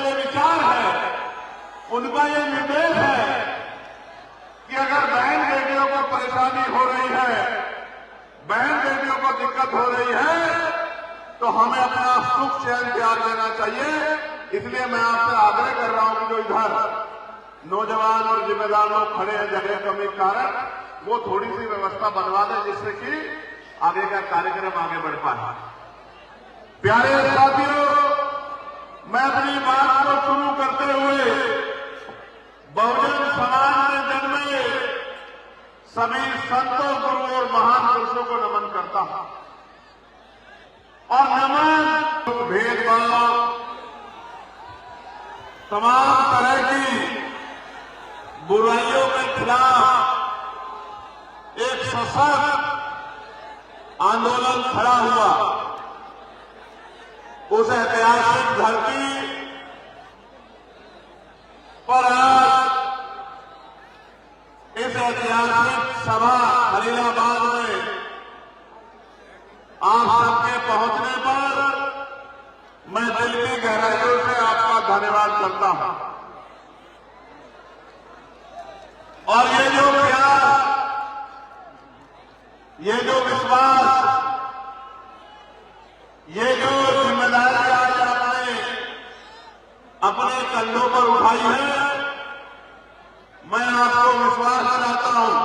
ये विचार है, उनका ये निर्देश है कि अगर बहन बेटियों को परेशानी हो रही है, बहन बेटियों को दिक्कत हो रही है, तो हमें अपना सुख चैन त्याग देना चाहिए। इसलिए मैं आपसे आग्रह कर रहा हूं कि जो इधर नौजवान और जिम्मेदार लोग खड़े हैं जगह कमी के कारण, वो थोड़ी सी व्यवस्था बनवा दें जिससे कि आगे का कार्यक्रम आगे बढ़ पाए। प्यारे साथियों, मैं अपनी बात को शुरू करते हुए बहुजन समाज में जन्मे सभी संतों, गुरुओं और महान पुरुषों को नमन करता हूं और नमन भेदभाव, तमाम तरह की बुराइयों के खिलाफ एक सशक्त आंदोलन खड़ा हुआ। उस ऐतिहासिक धरती पर आज इस ऐतिहासिक सभा खलीलाबाद में आप सबके पहुंचने पर मैं दिल की गहराइयों से आपका धन्यवाद करता हूं। और ये जो प्यार, ये जो विश्वास, ये जो जिम्मेदारी आज आपने अपने कंधों पर उठाई है, मैं आपको विश्वास दिलाता हूं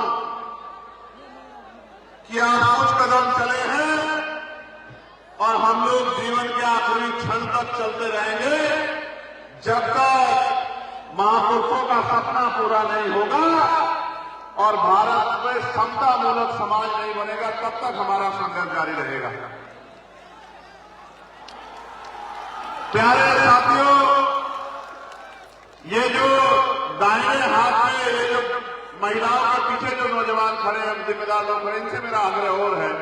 कि आप कुछ कदम चले हैं और हम लोग जीवन के आखिरी क्षण तक चलते रहेंगे। जब तक महापुरुषों का सपना पूरा नहीं होगा और भारत में समतामूलक समाज नहीं बनेगा, तब तक हमारा संघर्ष जारी रहेगा। प्यारे साथियों, ये जो दाहिने हाथ में ये जो महिलाओं के पीछे जो नौजवान खड़े हैं, जिम्मेदार लोग खड़े, इनसे मेरा आग्रह और है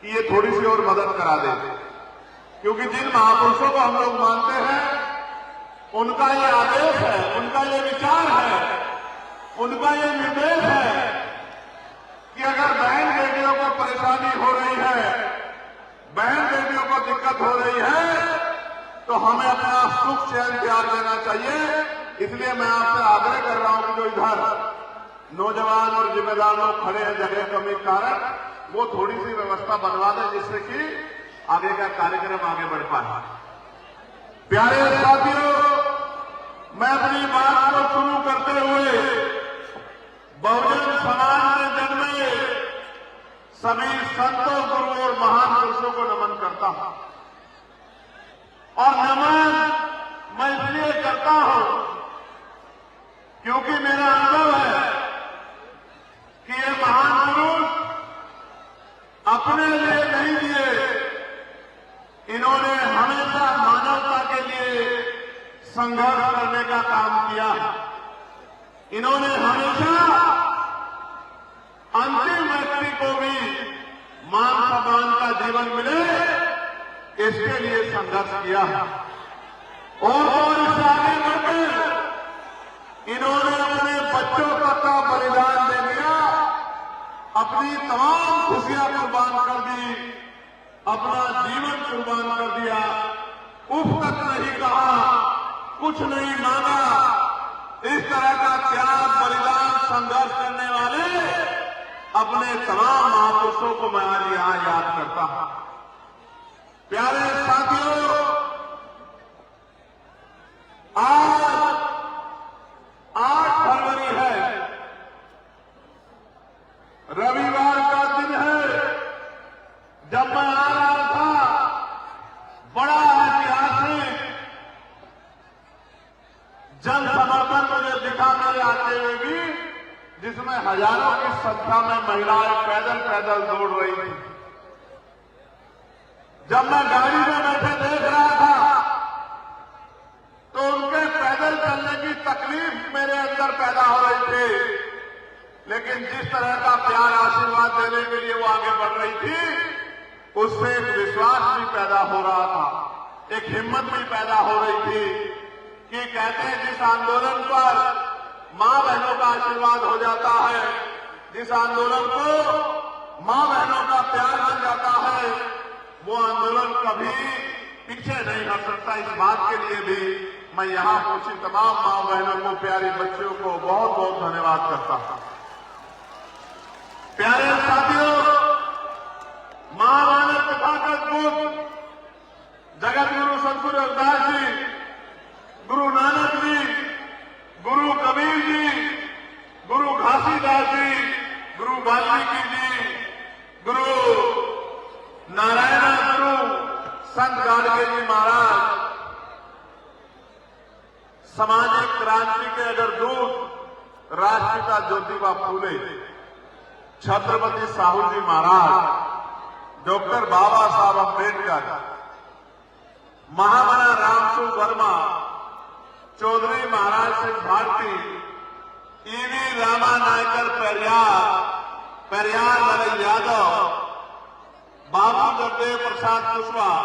कि ये थोड़ी सी और मदद करा दें, क्योंकि जिन महापुरुषों को हम लोग मानते हैं उनका ये आदेश है, उनका ये विचार है, उनका ये निर्देश है कि अगर बहन बेटियों को परेशानी हो रही है, बहन बेटियों को दिक्कत हो रही है, तो हमें अपना सुख चैन त्याग देना चाहिए। इसलिए मैं आपसे आग्रह कर रहा हूं कि जो इधर नौजवान और जिम्मेदार लोग खड़े हैं जगह कमी के कारण, वो थोड़ी सी व्यवस्था बनवा दें जिससे कि आगे का कार्यक्रम आगे बढ़ पाए। प्यारे साथियों, मैं अपनी बात को शुरू करते हुए बहुजन समाज में जन्मे सभी संतों, गुरुओं और महान पुरुषों को नमन करता हूं और नमन मैं इसलिए करता हूं क्योंकि मेरा अनुभव है कि ये महान पुरुष अपने लिए नहीं दिए, इन्होंने हमेशा मानवता के लिए संघर्ष करने का काम किया। इन्होंने हमेशा अंतिम व्यक्ति को भी मान सम्मान का जीवन मिले, इसके लिए संघर्ष किया और इससे आगे बढ़कर इन्होंने अपने बच्चों तक का बलिदान दे दिया, अपनी तमाम खुशियां कुर्बान कर दी, अपना जीवन कुर्बान कर दिया। उफ तक नहीं कहा, कुछ नहीं मांगा। इस तरह का त्याग, बलिदान, संघर्ष करने वाले अपने तमाम महापुरुषों को मैं आज यहां याद करता हूं। प्यारे साथियों, आज 8 फरवरी है, रविवार का दिन है। जब मैं आ रहा था, बड़ा ऐतिहासिक जन समर्थन मुझे दिखा मेरे आते हुए भी, जिसमें हजारों की संख्या में महिलाएं पैदल पैदल दौड़ रही थी। जब मैं गाड़ी में बैठे देख रहा था तो उनके पैदल चलने की तकलीफ मेरे अंदर पैदा हो रही थी, लेकिन जिस तरह का प्यार, आशीर्वाद देने के लिए वो आगे बढ़ रही थी, उससे एक विश्वास भी पैदा हो रहा था, एक हिम्मत भी पैदा हो रही थी कि कहते हैं जिस आंदोलन पर मां बहनों का आशीर्वाद हो जाता है, जिस आंदोलन को मां बहनों का प्यार मिल जाता है, वो आंदोलन कभी पीछे नहीं हट सकता। इस बात के लिए भी मैं यहां पहुंची तमाम मां बहनों को, प्यारी बच्चियों को बहुत बहुत धन्यवाद करता हूं। प्यारे साथियों, महामानव तथागत बुद्ध, जगत गुरु सतगुरु रविदास जी, गुरु नानक जी, गुरु कबीर जी, गुरु घासीदास जी, गुरु वाल्मीकि जी, गुरु नारायण गुरु संत गाडगे जी महाराज, सामाजिक क्रांति के अगर दूत राष्ट्रपिता ज्योतिबा फूले, छत्रपति साहू जी महाराज, डॉक्टर बाबा साहब अम्बेडकर, महामना रामसु वर्मा, चौधरी महाराज सिंह भारती, ईवी रामा नायकर पेरियार लाल यादव, बाबू जगदेव प्रसाद कुशवाहा,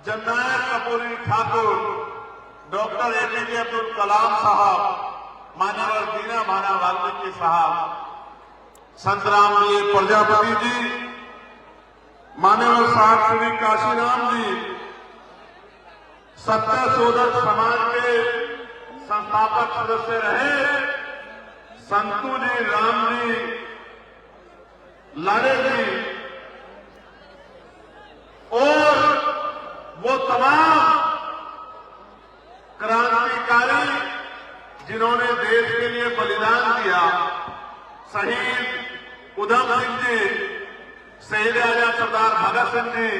जननायक कपूरी ठाकुर, डॉक्टर एपीजे अब्दुल कलाम साहब, मानवर दीना भाना वाल्मीकि साहब, संत रामजी प्रजापति जी, मान्यवर साहब श्री काशीराम जी, सत्य शोधक समाज के संस्थापक सदस्य रहे संतू जी, राम जी, लाड़े जी, और वो तमाम क्रांतिकारी जिन्होंने देश के लिए बलिदान दिया, शहीद उधम सिंह जी, शहीद आजम सरदार भगत सिंह जी,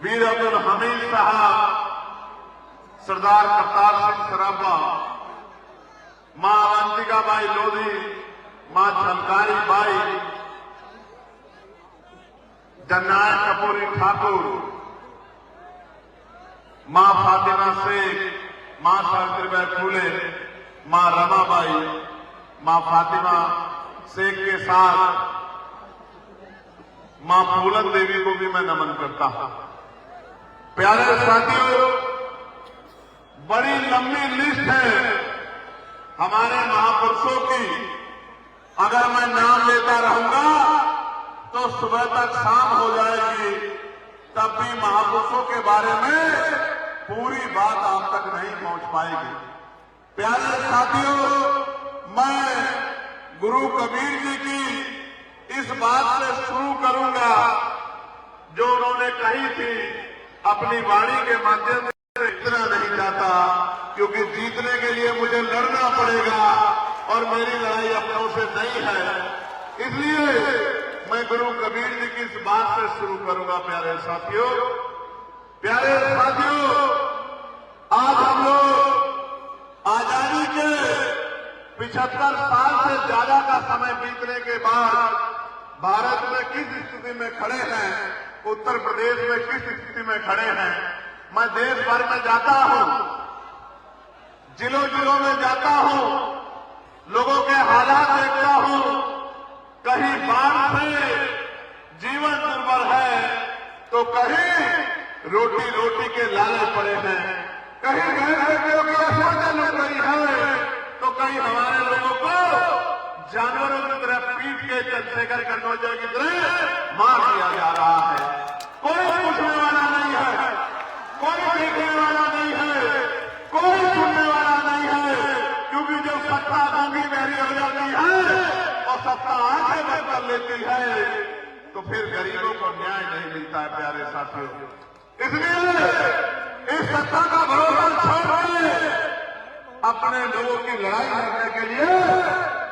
वीर अब्दुल हमीद साहब, सरदार करतार सिंह सराभा, मां अवंतिका बाई लोधी, मां झलकारी बाई, जननायक कपूरी ठाकुर, मां फातिमा शेख, मां सावित्रीबाई फूले, मां रमाबाई, मां फातिमा शेख के साथ मां फूलन देवी को भी मैं नमन करता हूं। प्यारे साथियों, बड़ी लंबी लिस्ट है हमारे महापुरुषों की। अगर मैं नाम लेता रहूंगा तो सुबह तक शाम हो जाएगी, तब भी महापुरुषों के बारे में पूरी बात आप तक नहीं पहुंच पाएगी। प्यारे साथियों, मैं गुरु कबीर जी की इस बात से शुरू करूंगा जो उन्होंने कही थी अपनी वाणी के माध्यम से। इतना नहीं चाहता क्योंकि जीतने के लिए मुझे लड़ना पड़ेगा और मेरी लड़ाई अपनों से नहीं है, इसलिए मैं गुरु कबीर जी की इस बात से शुरू करूंगा। प्यारे साथियों, आज हम लोग आजादी के 75 साल से ज्यादा का समय बीतने के बाद भारत में किस स्थिति में खड़े हैं, उत्तर प्रदेश में किस स्थिति में खड़े हैं। मैं देश भर में जाता हूं, जिलों जिलों में जाता हूं, लोगों के हालात देखता हूं। कहीं बाढ़ से जीवन दुर्बल है तो कहीं रोटी रोटी के लाले पड़े हैं, कहीं घर की असुविधा लग रही है तो कहीं हमारे लोगों को जानवरों की तरह पीट के चंद्रशेखर कन्नौजर की तरह मार दिया जा रहा है। कोई पूछने वाला नहीं है, कोई देखने वाला नहीं है, कोई सुनने वाला नहीं है, क्योंकि जब सत्ता गूंगी बहरी हो जाती है और सत्ता आंखें बंद कर लेती है तो फिर गरीबों को न्याय नहीं मिलता है। प्यारे साथियों, इसलिए इस सत्ता का भरोसा छोड़ के अपने लोगों की लड़ाई लड़ने के लिए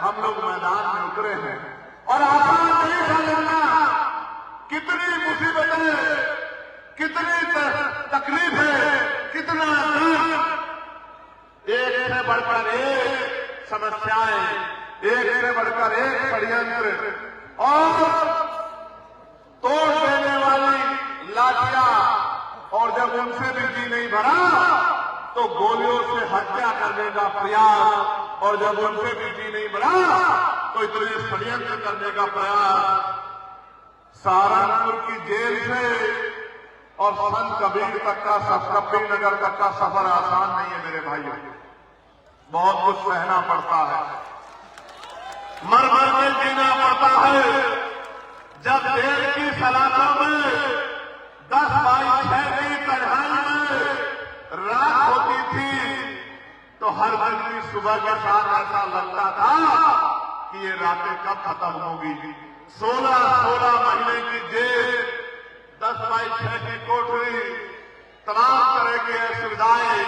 हम लोग मैदान में उतरे हैं। और आसान नहीं था लड़ना, कितनी मुसीबतें, कितनी तकलीफें, कितना दर्द, एक से बढ़कर एक समस्याएं, एक से बढ़कर एक षड्यंत्र और तोड़ देने वाली लाठियां, और जब उनसे भी जी नहीं भरा तो गोलियों से हत्या करने का प्रयास, और जब उनसे भी जी नहीं भरा तो इतने षड्यंत्र करने का प्रयास। सहारनपुर की जेल से और संत कबीर तक का कबीर नगर तक का सफर आसान नहीं है मेरे भाइयों, बहुत कुछ सहना पड़ता है, मर मर के जीना पड़ता है। जब जेल की सलाखों में 10 बाई 6 की कढ़ाई में रात होती थी तो हर दिन की सुबह के साथ ऐसा लगता था कि ये रातें कब खत्म होगी। 16 महीने की जेल, 10 बाई 6 की कोठरी, तमाम तरह की असुविधाएं,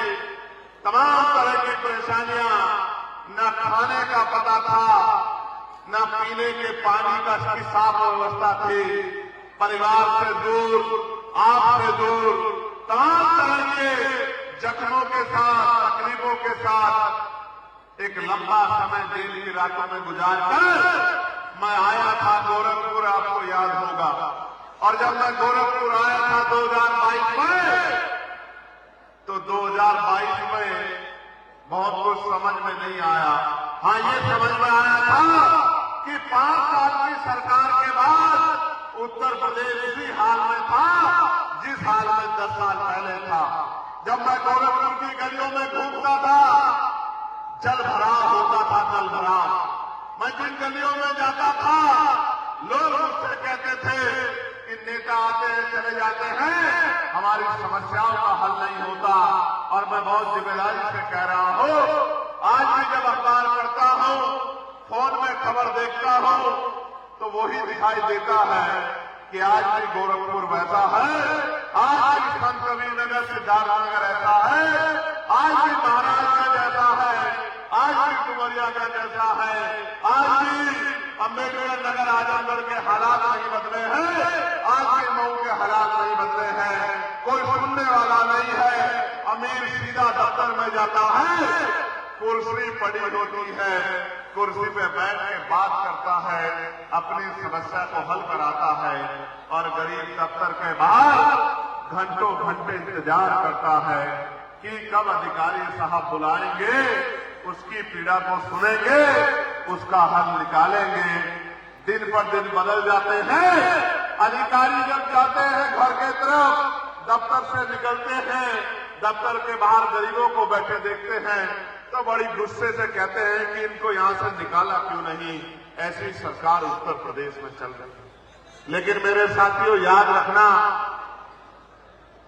तमाम तरह की परेशानियां, न खाने का पता था, न पीने के पानी की साफ व्यवस्था थी, परिवार से दूर, आप से दूर, तमाम तरह के जख्मों के साथ, तकलीफों के साथ एक लंबा समय जेल की रातों में गुजारकर मैं आया था गोरखपुर, आपको याद होगा। और जब मैं गोरखपुर आया था 2022 में, तो 2022 में बहुत कुछ समझ में नहीं आया। हाँ, ये समझ में आया था कि 5 साल की सरकार के बाद उत्तर प्रदेश इसी हाल में था जिस हाल में 10 साल पहले था। जब मैं गोरखपुर की गलियों में घूमता था, जल भराव होता था, जल भराव। मैं जिन गलियों में जाता था, लोग मुझसे कहते थे कि नेता आते हैं चले जाते हैं, हमारी समस्याओं का हल नहीं होता। और मैं बहुत जिम्मेदारी से कह रहा हूं, आज भी जब अखबार पढ़ता हूं, फोन में खबर देखता हूं, तो वही दिखाई देता है कि आज भी गोरखपुर वैसा है, आज भी संत कबीरनगर, सिद्धार्थनगर ऐसा है, आज भी महाराजगंज जैसा है, आज भी डुमरियागंज जैसा है, आज भी अम्बेडकर नगर, आजमगढ़ के हालात नहीं बदले हैं, आज भी मऊ के हालात नहीं बदले हैं। कोई सुनने वाला नहीं है। अमीर सीधा दफ्तर में जाता है, कुर्सी पड़ी होती है, कुर्सी पे बैठ के बात करता है, अपनी समस्या को हल कराता है, और गरीब दफ्तर के बाहर घंटों घंटे इंतजार करता है कि कब अधिकारी साहब बुलाएंगे, उसकी पीड़ा को सुनेंगे, उसका हल निकालेंगे। दिन पर दिन बदल जाते हैं। अधिकारी जब जाते हैं घर के तरफ, दफ्तर से निकलते हैं, दफ्तर के बाहर गरीबों को बैठे देखते हैं, तो बड़ी गुस्से से कहते हैं कि इनको यहां से निकाला क्यों नहीं। ऐसी सरकार उत्तर प्रदेश में चल रही है। लेकिन मेरे साथियों, याद रखना,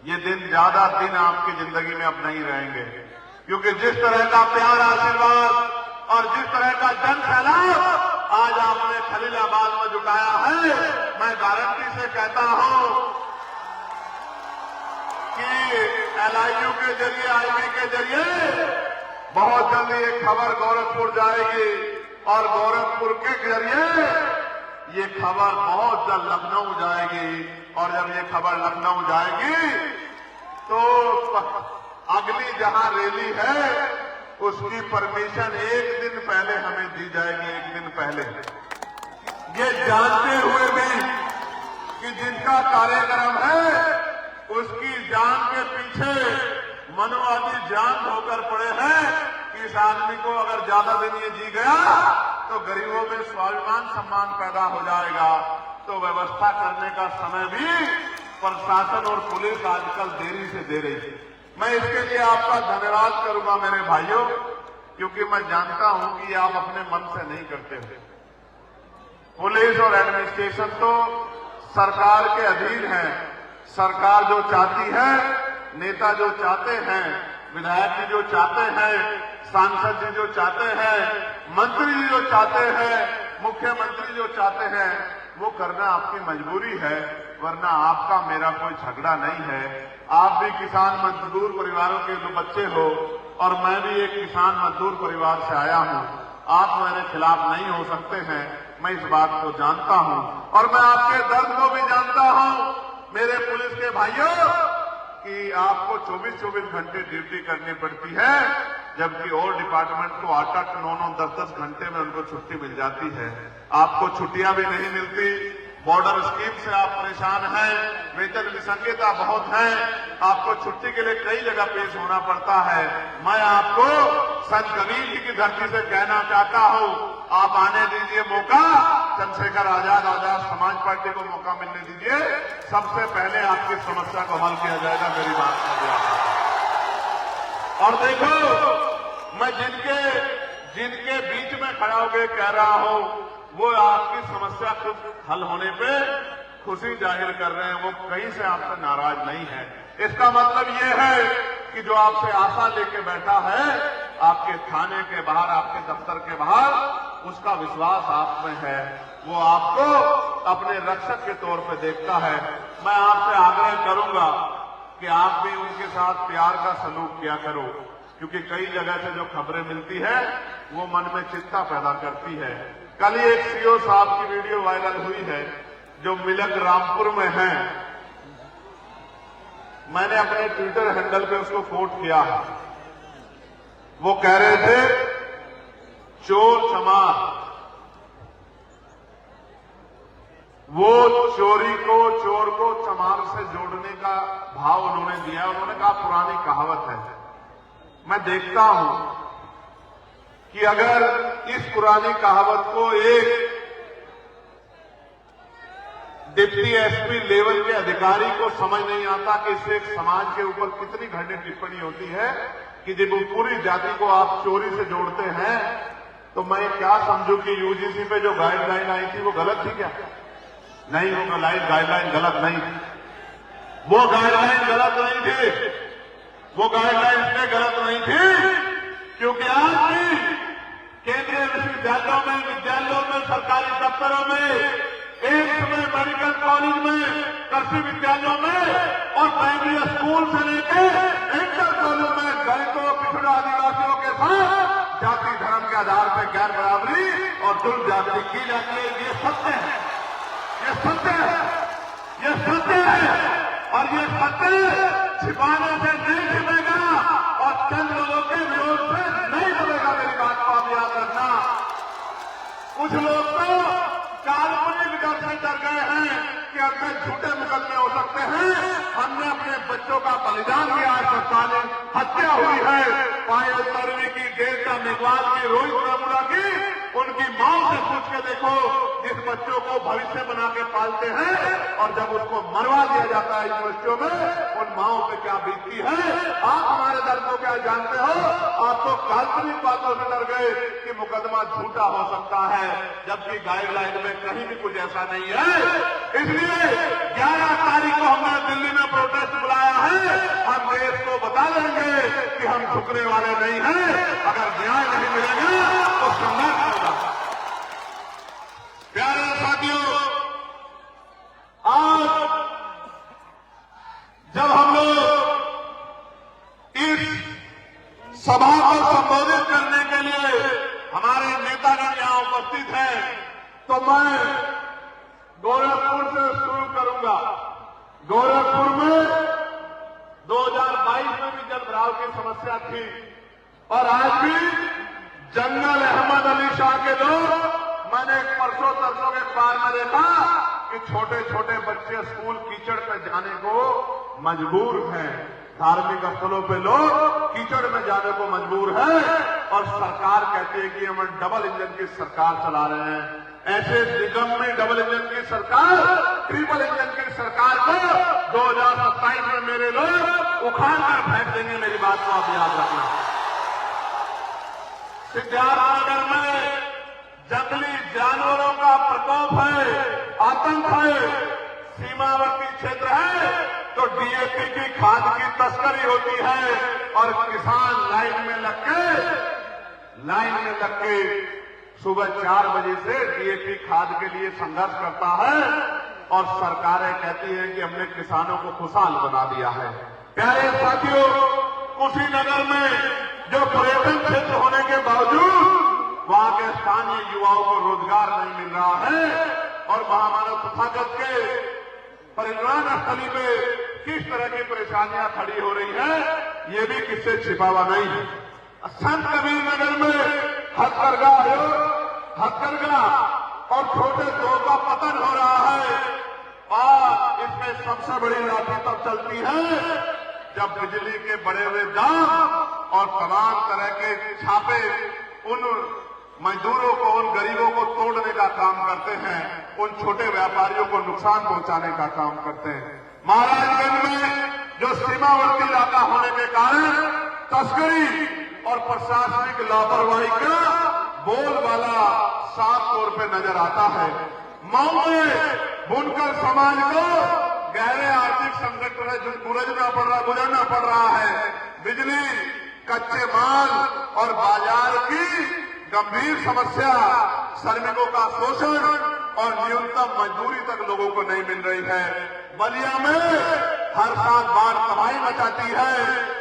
ये दिन ज्यादा दिन आपकी जिंदगी में अब नहीं रहेंगे, क्योंकि जिस तरह का प्यार, आशीर्वाद और जिस तरह का जन सैलाब आज आपने खलीलाबाद में जुटाया है, मैं गारंटी से कहता हूं कि LIU के जरिए, IB के जरिए बहुत जल्दी एक खबर गोरखपुर जाएगी, और गोरखपुर के जरिए ये खबर बहुत जल्द लखनऊ जाएगी, और जब ये खबर लखनऊ जाएगी तो अगली जहां रैली है उसकी परमिशन एक दिन पहले हमें दी जाएगी, एक दिन पहले। ये जानते हुए भी कि जिनका कार्यक्रम है उसकी जान के पीछे मनुवादी जान धोकर पड़े हैं कि इस आदमी को अगर ज्यादा दिन ये जी गया तो गरीबों में स्वाभिमान सम्मान पैदा हो जाएगा। तो व्यवस्था करने का समय भी प्रशासन और पुलिस आजकल देरी से दे रही है। मैं इसके लिए आपका धन्यवाद करूंगा मेरे भाइयों, क्योंकि मैं जानता हूं कि आप अपने मन से नहीं करते हो। पुलिस और एडमिनिस्ट्रेशन तो सरकार के अधीन है। सरकार जो चाहती है, नेता जो चाहते हैं, विधायक जी जो चाहते हैं, सांसद जी जो चाहते हैं, मंत्री जी जो चाहते हैं, मुख्यमंत्री जो चाहते हैं, वो करना आपकी मजबूरी है, वरना आपका मेरा कोई झगड़ा नहीं है। आप भी किसान मजदूर परिवारों के बच्चे हो, और मैं भी एक किसान मजदूर परिवार से आया हूं। आप मेरे खिलाफ नहीं हो सकते हैं, मैं इस बात को जानता हूं, और मैं आपके दर्द को भी जानता हूं मेरे पुलिस के भाइयों, कि आपको 24-24 घंटे ड्यूटी करनी पड़ती है, जबकि और डिपार्टमेंट को 8-8, 9-9, 10-10 घंटे में उनको छुट्टी मिल जाती है। आपको छुट्टियां भी नहीं मिलती। बॉर्डर स्कीम से आप परेशान हैं, वेतन विसंगता बहुत है, आपको छुट्टी के लिए कई जगह पेश होना पड़ता है। मैं आपको संत कबीर जी की धरती से कहना चाहता हूं, आप आने दीजिए मौका, चंद्रशेखर आजाद समाज पार्टी को मौका मिलने दीजिए, सबसे पहले आपकी समस्या को हल किया जाएगा। मेरी बात समझिए। और देखो, मैं जिनके बीच में खड़ा होकर कह रहा हूं, वो आपकी समस्या खुद हल होने पे खुशी जाहिर कर रहे हैं, वो कहीं से आपसे नाराज नहीं है। इसका मतलब ये है कि जो आपसे आशा लेके बैठा है आपके थाने के बाहर, आपके दफ्तर के बाहर, उसका विश्वास आप में है, वो आपको अपने रक्षक के तौर पे देखता है। मैं आपसे आग्रह करूंगा कि आप भी उनके साथ प्यार का सलूक किया करो, क्योंकि कई जगह से जो खबरें मिलती है वो मन में चिंता पैदा करती है। कल ही एक सीओ साहब की वीडियो वायरल हुई है जो मिलक रामपुर में है। मैंने अपने ट्विटर हैंडल पे उसको कोट किया। वो कह रहे थे चोर चमार, वो चोरी को, चोर को चमार से जोड़ने का भाव उन्होंने दिया। उन्होंने कहा पुरानी कहावत है। मैं देखता हूं कि अगर इस पुरानी कहावत को एक डिप्टी एसपी लेवल के अधिकारी को समझ नहीं आता कि इससे एक समाज के ऊपर कितनी घटिया टिप्पणी होती है कि जब पूरी जाति को आप चोरी से जोड़ते हैं, तो मैं क्या समझूं कि यूजीसी पे जो गाइडलाइन आई थी वो गलत थी क्या? नहीं, वो गाइडलाइन गलत नहीं, वो गाइडलाइन गलत नहीं थी। वो गाइडलाइन इसलिए गलत नहीं थी क्योंकि आज भी केंद्रीय विश्वविद्यालयों में, सरकारी दफ्तरों में, एम्स में, मेडिकल कॉलेज में, कृषि विद्यालयों में और प्राइमरी स्कूल से लेकर इंटर कॉलेज में दलितों, पिछड़ा आदिवासियों के साथ जाति धर्म के आधार पर गैर बराबरी और दुर्ग जाति की जाती है। ये सत्य है, ये सत्य है, ये सत्य है और ये सत्य छिपाने से नहीं छिपेगा और चंद लोगों के विरोध से नहीं दबेगा। मेरी बात को आप याद रखना। कुछ लोग तो काल्पनिक डर से डर गए हैं कि अपने झूठे मुकदमे हो सकते हैं। हमने अपने बच्चों का बलिदान दिया, आज 47 हत्या हुई है। पायल तरवी की, डेल्टा मेघवाल की, रोहित रमुड़ा की, उनकी मां से पूछ के देखो, जिस बच्चों को भविष्य बना के पालते हैं और जब उसको मरवा दिया जाता है यूनिवर्सिटियों में, उन माओं पे क्या बीतती है। आप हमारे दर्द को क्या जानते हो? आप तो काल्पनिक बातों से डर गए कि मुकदमा झूठा हो सकता है, जबकि गाइडलाइन में कहीं भी कुछ ऐसा नहीं है। इसलिए 11 तारीख को हमने दिल्ली में प्रोटेस्ट बुलाया है। हम देश को बता देंगे कि हम झुकने वाले नहीं हैं। अगर न्याय नहीं मिलेगा तो संघर्ष होगा। प्यारे साथियों, आज जब हम लोग इस सभा को संबोधित करने के लिए हमारे नेतागण यहां उपस्थित हैं, तो मैं गोरखपुर से शुरू करूंगा। गोरखपुर में 2022 में भी जलभराव की समस्या थी और आज भी जंगल अहमद अली शाह के लोग, मैंने परसों तरसों के अखबार में देखा कि छोटे छोटे बच्चे स्कूल कीचड़ पे जाने को मजबूर हैं। धार्मिक स्थलों पे लोग कीचड़ में जाने को मजबूर है और सरकार कहती है कि हम डबल इंजन की सरकार चला रहे हैं। ऐसे निगम्य डबल इंजन की सरकार, ट्रिपल इंजन की सरकार को 2027 में मेरे लोग उखाड़ कर फेंक देंगे। मेरी बात को आप याद रखना। सिद्धार्थनगर में जंगली जानवरों का प्रकोप है, आतंक है, सीमावर्ती क्षेत्र है, तो डीएपी की खाद की तस्करी होती है और किसान लाइन में लग के सुबह 4 बजे से डीएपी खाद के लिए संघर्ष करता है और सरकारें कहती हैं कि हमने किसानों को खुशहाल बना दिया है। प्यारे साथियों, कुशीनगर में जो पर्यटन क्षेत्र होने के बावजूद वहां के स्थानीय युवाओं को रोजगार नहीं मिल रहा है और महामानव तथागत के परिवहन स्थली पे किस तरह की परेशानियां खड़ी हो रही है, ये भी किससे छिपा हुआ नहीं है। संत कबीर नगर में हथकरघा और छोटे दो का पतन हो रहा है और इसमें सबसे बड़ी लाठी तब चलती है जब बिजली के बढ़े हुए दाम और तमाम तरह के छापे उन मजदूरों को, उन गरीबों को तोड़ने का काम करते हैं, उन छोटे व्यापारियों को नुकसान पहुंचाने का काम करते हैं। महाराजगंज में जो सीमावर्ती इलाका होने के कारण तस्करी और प्रशासनिक लापरवाही का बोलबाला साफ तौर पे नजर आता है। मऊ में बुनकर समाज को गहरे आर्थिक संकट में गुजरना पड़ रहा है। बिजली, कच्चे माल और बाजार की गंभीर समस्या, श्रमिकों का शोषण और न्यूनतम मजदूरी तक लोगों को नहीं मिल रही है। बलिया में हर साल बाढ़ तबाही मचाती है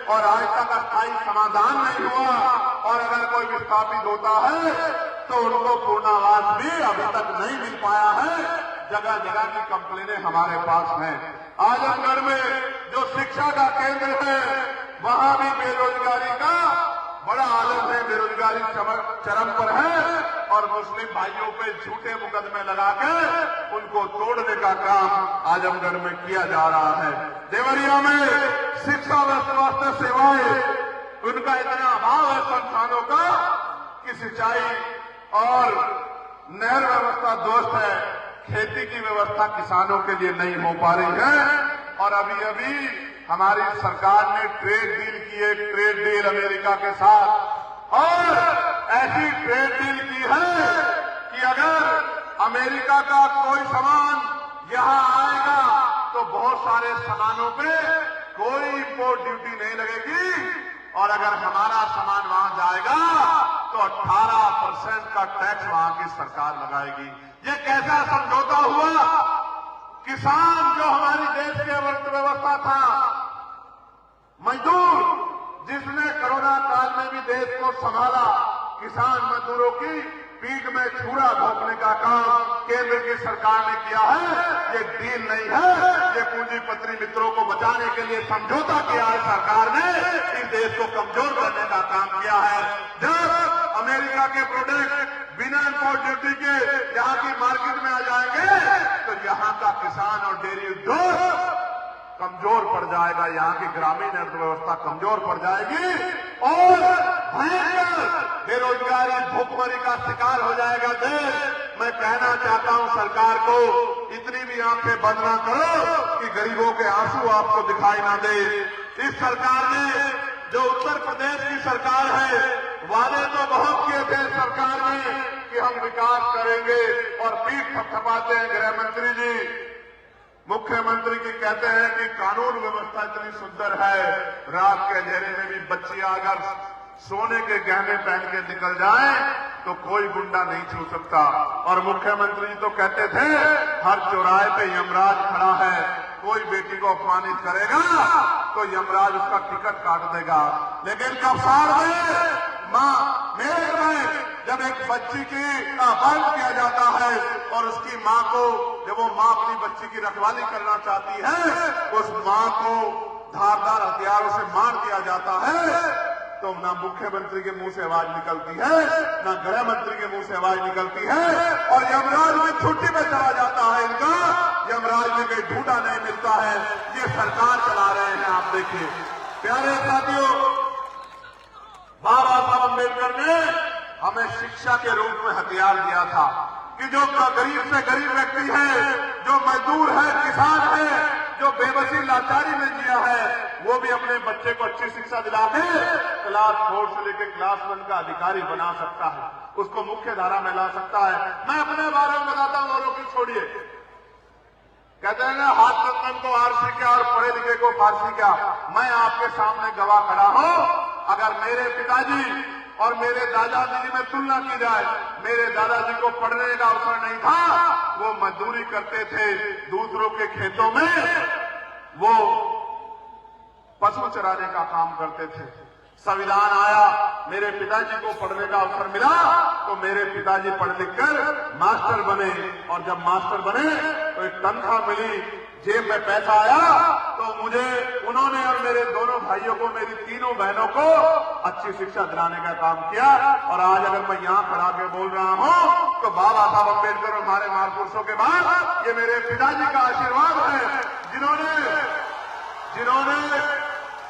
और आज तक अस्थायी समाधान नहीं हुआ, और अगर कोई विस्थापित होता है तो उनको पूर्णावास भी अभी तक नहीं मिल पाया है। जगह जगह की कंप्लेनें हमारे पास हैं। आजमगढ़ में जो शिक्षा का केंद्र है वहां भी बेरोजगारी का बड़ा आलम है, बेरोजगारी चरम पर है, और मुस्लिम भाइयों पे झूठे मुकदमे लगाकर उनको तोड़ने का काम आजमगढ़ में किया जा रहा है। देवरिया में शिक्षा व स्वास्थ्य सेवाएं, उनका इतना अभाव है संस्थानों का कि सिंचाई और नहर व्यवस्था ध्वस्त है, खेती की व्यवस्था किसानों के लिए नहीं हो पा रही है। और अभी अभी हमारी सरकार ने ट्रेड डील की है, ट्रेड डील अमेरिका के साथ, और ऐसी ट्रेड डील की है कि अगर अमेरिका का कोई सामान यहां आएगा तो बहुत सारे सामानों पे कोई इम्पोर्ट ड्यूटी नहीं लगेगी, और अगर हमारा सामान वहां जाएगा तो 18% का टैक्स वहां की सरकार लगाएगी। ये कैसा समझौता हुआ? किसान जो हमारी देश की अर्थव्यवस्था था, मजदूर जिसने कोरोना काल में भी देश को संभाला, किसान मजदूरों की पीठ में छुरा घोंपने का काम केंद्र की सरकार ने किया है। ये डील नहीं है, ये पूंजीपति मित्रों को बचाने के लिए समझौता किया है। सरकार ने इस देश को कमजोर करने का काम किया है। जब अमेरिका के प्रोडक्ट बिना इम्पोर्ट ड्यूटी के यहाँ की मार्केट में आ जाएंगे तो यहाँ का किसान और डेयरी उद्योग कमजोर पड़ जाएगा, यहाँ की ग्रामीण अर्थव्यवस्था कमजोर पड़ जाएगी और भयंकर बेरोजगारी, भूखमरी का शिकार हो जाएगा देश। मैं कहना चाहता हूं सरकार को, इतनी भी आंखें बंद ना करो कि गरीबों के आंसू आपको दिखाई ना दे। इस सरकार ने, जो उत्तर प्रदेश की सरकार है, वादे तो बहुत किए थे सरकार ने कि हम विकास करेंगे, और पीठ थपथपाते हैं गृह मंत्री जी, मुख्यमंत्री की कहते हैं कि कानून व्यवस्था इतनी सुंदर है, रात के अंधेरे में भी बच्चियां अगर सोने के गहने पहन के निकल जाएं तो कोई गुंडा नहीं छू सकता। और मुख्यमंत्री तो कहते थे हर चौराहे पे यमराज खड़ा है, कोई बेटी को अपमानित करेगा तो यमराज उसका टिकट काट देगा। लेकिन कब सार में मां, मेरे में जब एक बच्ची की अपहरण किया जाता है और उसकी मां को, जब वो मां अपनी बच्ची की रखवाली करना चाहती है, उस मां को धारदार हथियारों से मार दिया जाता है, तो ना मुख्यमंत्री के मुंह से आवाज निकलती है, ना गृह मंत्री के मुंह से आवाज निकलती है, और यमराज में छुट्टी में चला जाता है इनका, यमराज में कहीं ढूंढा नहीं मिलता है। ये सरकार चला रहे हैं आप देखिए। प्यारे साथियों, बाबा साहब अम्बेडकर ने हमें शिक्षा के रूप में हथियार दिया था कि जो गरीब से गरीब व्यक्ति है, जो मजदूर है, किसान है, जो बेबसी लाचारी में जिया है, वो भी अपने बच्चे को अच्छी शिक्षा दिला के क्लास 4 से लेकर क्लास 1 का अधिकारी बना सकता है, उसको मुख्य धारा में ला सकता है। मैं अपने बारे में बताता हूं, औरों की छोड़िए। कहते हैं ना, हाथ चंदन को आरसी क्या और पढ़े लिखे को फारसी क्या। मैं आपके सामने गवाह खड़ा हूं। अगर मेरे पिताजी और मेरे दादाजी में तुलना की जाए, मेरे दादाजी को पढ़ने का अवसर नहीं था, वो मजदूरी करते थे दूसरों के खेतों में, वो पशु चराने का काम करते थे। संविधान आया, मेरे पिताजी को पढ़ने का अवसर मिला तो मेरे पिताजी पढ़ लिख कर मास्टर बने, और जब मास्टर बने तो एक तनख्वाह मिली, जेब में पैसा आया तो मुझे, उन्होंने और मेरे दोनों भाइयों को, मेरी तीनों बहनों को अच्छी शिक्षा दिलाने का काम किया। और आज अगर मैं यहाँ खड़ा के बोल रहा हूँ तो बाबा साहब अम्बेडकर और हमारे महापुरुषों के बाद ये मेरे पिताजी का आशीर्वाद है, जिन्होंने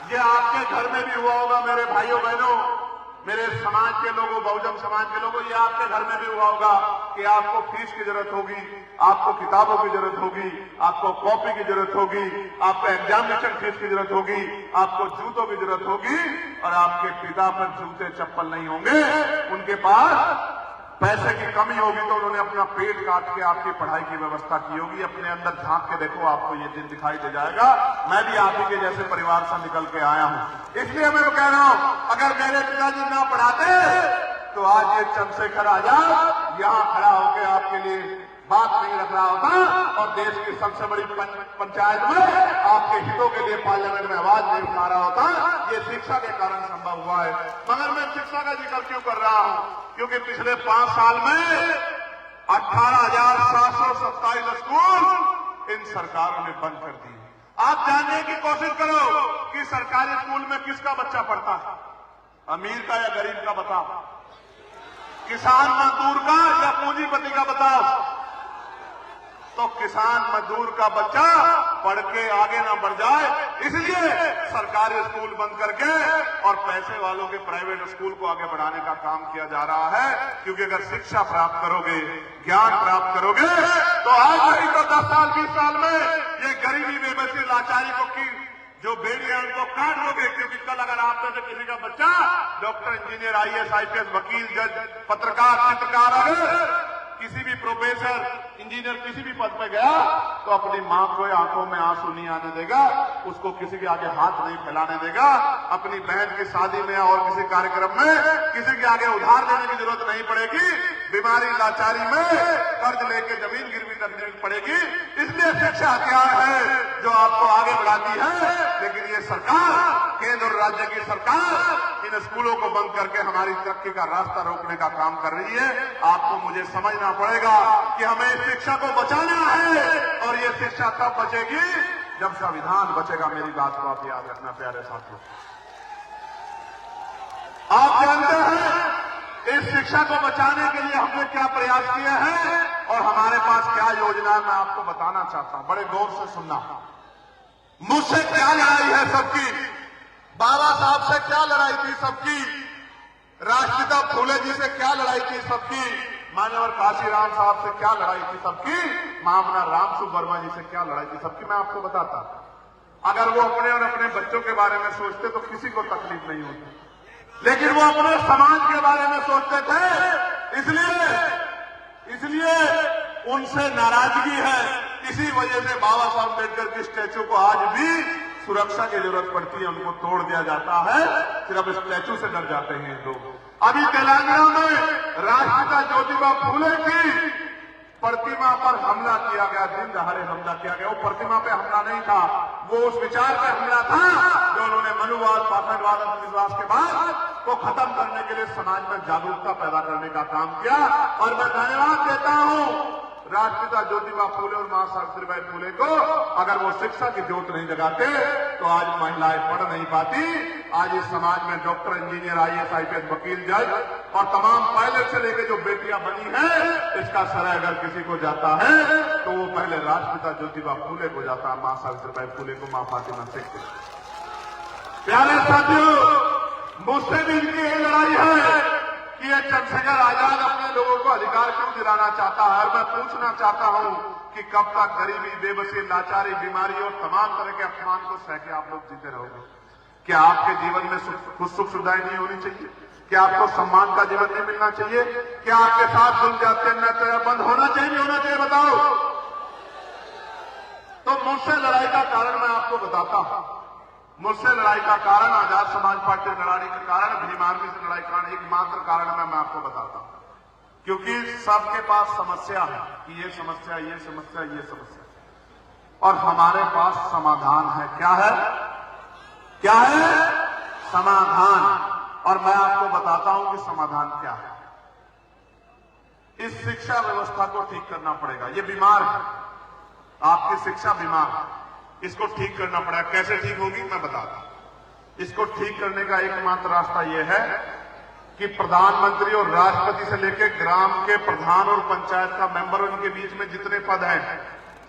ये आपके घर में भी हुआ होगा मेरे भाइयों बहनों, मेरे समाज के लोगों, बहुजन समाज के लोगों, ये आपके घर में भी हुआ होगा कि आपको फीस की जरूरत होगी, आपको किताबों की जरूरत होगी, आपको कॉपी की जरूरत होगी, आपको एग्जामिनेशन फीस की जरूरत होगी, आपको जूतों की जरूरत होगी, और आपके पिता पर जूते चप्पल नहीं होंगे, उनके पास पैसे की कमी होगी तो उन्होंने अपना पेट काट के आपकी पढ़ाई की व्यवस्था की होगी। अपने अंदर झांक के देखो, आपको ये दिन दिखाई दे जाएगा। मैं भी आप ही के जैसे परिवार से निकल के आया हूं, इसलिए मैं कह रहा हूं, अगर मेरे पिताजी ना पढ़ाते तो आज ये चंद्रशेखर आजाद यहां खड़ा होकर आपके लिए बात नहीं रख रहा होता और देश की सबसे बड़ी पंचायत में आपके हितों के लिए पार्लियामेंट में आवाज नहीं उठा रहा होता। ये शिक्षा के कारण संभव हुआ है। मगर मैं शिक्षा का जिक्र क्यों कर रहा हूं? क्योंकि पिछले 5 साल में 18,727 स्कूल इन सरकारों ने बंद कर दिए। आप जानने की कोशिश करो कि सरकारी स्कूल में किसका बच्चा पढ़ता है, अमीर का या गरीब का बताओ, किसान मजदूर का या पूंजीपति का बताओ। तो किसान मजदूर का बच्चा पढ़ के आगे ना बढ़ जाए, इसलिए सरकारी स्कूल बंद करके और पैसे वालों के प्राइवेट स्कूल को आगे बढ़ाने का काम किया जा रहा है। क्योंकि अगर शिक्षा प्राप्त करोगे, ज्ञान प्राप्त करोगे, तो आज नहीं तो 10 साल 20 साल में ये गरीबी, बेबसी, लाचारी को की जो बेड़ियां उनको काट दोगे। क्योंकि कल अगर आप में से किसी का बच्चा डॉक्टर, इंजीनियर, IAS, IPS, वकील, जज, पत्रकार, चित्रकार, अगर किसी भी प्रोफेसर, इंजीनियर किसी भी पद पे गया तो अपनी मां को आंखों में आंसू नहीं आने देगा, उसको किसी के आगे हाथ नहीं फैलाने देगा, अपनी बहन की शादी में और किसी कार्यक्रम में किसी के आगे उधार देने की जरूरत नहीं पड़ेगी, बीमारी लाचारी में कर्ज लेके जमीन गिरवी रखनी पड़ेगी। इसलिए शिक्षा हथियार है जो आपको आगे बढ़ाती है। लेकिन ये सरकार, केंद्र और राज्य की सरकार इन स्कूलों को बंद करके हमारी तरक्की का रास्ता रोकने का काम कर रही है। आपको मुझे समझना पड़ेगा कि हमें शिक्षा को बचाना है और ये शिक्षा तब बचेगी जब संविधान बचेगा। मेरी बात को आप याद रखना प्यारे साथियों। आप जानते हैं इस शिक्षा को बचाने के लिए हमने क्या प्रयास किए हैं और हमारे पास क्या योजना, मैं आपको बताना चाहता हूं। बड़े गौर से सुनना। मुझसे क्या लड़ाई है सबकी, बाबा साहब से क्या लड़ाई थी सबकी, राष्ट्रपिता फूले जी से क्या लड़ाई थी सबकी, मान्यवर काशीराम साहब से क्या लड़ाई थी सबकी, मामना रामसुब्बा वर्मा जी से क्या लड़ाई थी सबकी, मैं आपको बताता। अगर वो अपने और अपने बच्चों के बारे में सोचते तो किसी को तकलीफ नहीं होती, लेकिन वो अपने समाज के बारे में सोचते थे। इसलिए उनसे नाराजगी है। इसी वजह से बाबा साहब अम्बेडकर की स्टैच्यू को आज भी सुरक्षा की जरूरत पड़ती है, उनको तोड़ दिया जाता है, सिर्फ स्टैच्यू से डर जाते हैं लोग। अभी तेलंगाना में राष्ट्रपिता ज्योतिबा फूले की प्रतिमा पर हमला किया गया, दिन दहाड़े हमला किया गया। वो प्रतिमा पे हमला नहीं था, वो उस विचार पे हमला था जो उन्होंने मनुवाद, पाखंडवाद, अंधविश्वास के बाद को खत्म करने के लिए समाज में जागरूकता पैदा करने का काम किया। और मैं धन्यवाद देता हूं राष्ट्रपिता ज्योतिबा फूले और मां सावित्रीबाई फूले को। अगर वो शिक्षा की ज्योत नहीं जगाते तो आज महिलाएं पढ़ नहीं पाती। आज इस समाज में डॉक्टर, इंजीनियर, IAS, IPS, वकील, जज और तमाम पायलट से लेकर जो बेटियां बनी हैं, इसका श्रेय अगर किसी को जाता है तो वो पहले राष्ट्रपिता ज्योतिबा फूले को जाता है, मां सावित्रीबाई फूले को, मां फातिमा शेख को। प्यारे साथियों, मुझसे भी इनकी यही लड़ाई है कि ये चंद्रशेखर आजाद अपने लोगों को अधिकार क्यों दिलाना चाहता है। और मैं पूछना चाहता हूं कि कब तक गरीबी, बेबसी, लाचारी, बीमारी और तमाम तरह के अपमान को सह के आप लोग जीते रहोगे? क्या आपके जीवन में कुछ सुख सुविधाएं नहीं होनी चाहिए? क्या आपको सम्मान का जीवन नहीं मिलना चाहिए? क्या आपके साथ जुल्म जाते अत्याचार बंद होना चाहिए, नहीं होना चाहिए? बताओ। तो मुझसे लड़ाई का कारण मैं आपको बताता हूं। मुझसे लड़ाई का कारण, आजाद समाज पार्टी लड़ाई का कारण, भीम आर्मी से लड़ाई का कारण, एकमात्र कारण मैं आपको बताता हूं। क्योंकि सबके पास समस्या है कि ये समस्या, ये समस्या, ये समस्या, और हमारे पास समाधान है। क्या है? क्या है? समाधान। और मैं आपको बताता हूं कि समाधान क्या है। इस शिक्षा व्यवस्था को ठीक करना पड़ेगा। ये बीमार है, आपकी शिक्षा बीमार है, इसको ठीक करना पड़ेगा। कैसे ठीक होगी मैं बताता हूं। इसको ठीक करने का एकमात्र रास्ता यह है कि प्रधानमंत्री और राष्ट्रपति से लेकर ग्राम के प्रधान और पंचायत का मेंबर, उनके बीच में जितने पद हैं,